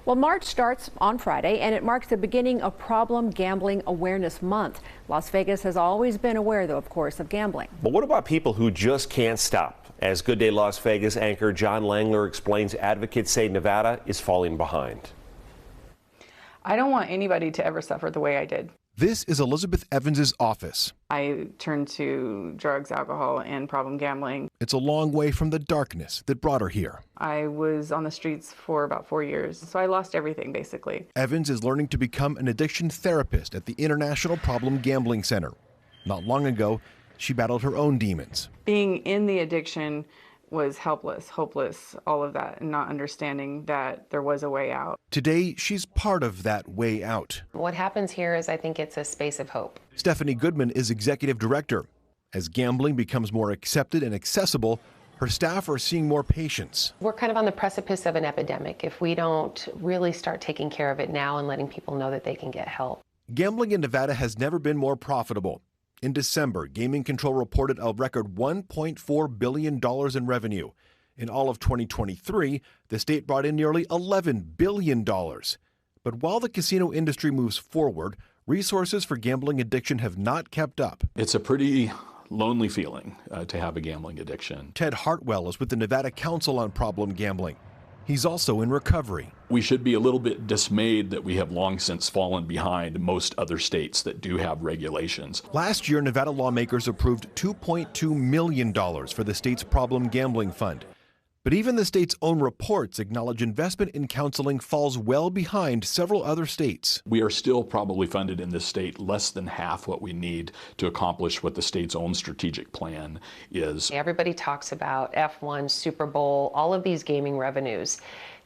Well, March starts on Friday, and it marks the beginning of Problem Gambling Awareness Month. Las Vegas has always been aware, though, of course, of gambling. But what about people who just can't stop? As Good Day Las Vegas anchor John Langler explains, advocates say Nevada is falling behind. I don't want anybody to ever suffer the way I did. This is Elizabeth Evans's office. I turned to drugs, alcohol, and problem gambling. It's a long way from the darkness that brought her here. I was on the streets for about 4 years, so I lost everything, basically. Evans is learning to become an addiction therapist at the International Problem Gambling Center. Not long ago, she battled her own demons. Being in the addiction was helpless, hopeless, all of that, and not understanding that there was a way out. Today, she's part of that way out. What happens here is I think it's a space of hope. Stephanie Goodman is executive director. As gambling becomes more accepted and accessible, her staff are seeing more patients. We're kind of on the precipice of an epidemic if we don't really start taking care of it now and letting people know that they can get help. Gambling in Nevada has never been more profitable. In December, Gaming Control reported a record $1.4 billion in revenue. In all of 2023, the state brought in nearly $11 billion. But while the casino industry moves forward, resources for gambling addiction have not kept up. It's a pretty lonely feeling to have a gambling addiction. Ted Hartwell is with the Nevada Council on Problem Gambling. He's also in recovery. We should be a little bit dismayed that we have long since fallen behind most other states that do have regulations. Last year, Nevada lawmakers approved $2.2 million for the state's Problem Gambling Fund. But even the state's own reports acknowledge investment in counseling falls well behind several other states. We are still probably funded in this state less than half what we need to accomplish what the state's own strategic plan is. Everybody talks about F1, Super Bowl, all of these gaming revenues.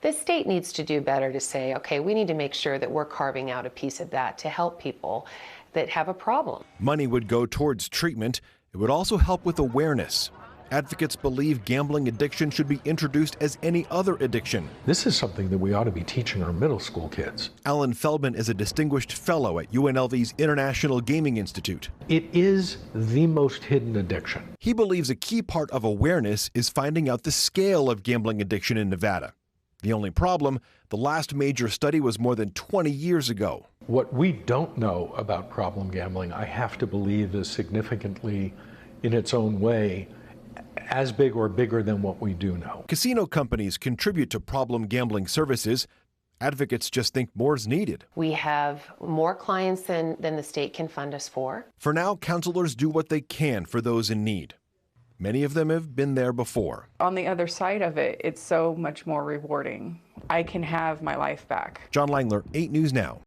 The state needs to do better to say, okay, we need to make sure that we're carving out a piece of that to help people that have a problem. Money would go towards treatment. It would also help with awareness. Advocates believe gambling addiction should be introduced as any other addiction. This is something that we ought to be teaching our middle school kids. Alan Feldman is a distinguished fellow at UNLV's International Gaming Institute. It is the most hidden addiction. He believes a key part of awareness is finding out the scale of gambling addiction in Nevada. The only problem, the last major study was more than 20 years ago. What we don't know about problem gambling, I have to believe, is significantly, in its own way, as big or bigger than what we do know. Casino companies contribute to problem gambling services. Advocates just think more is needed. We have more clients than the state can fund us for. For now, counselors do what they can for those in need. Many of them have been there before. On the other side of it, it's so much more rewarding. I can have my life back. John Langler, 8 News Now.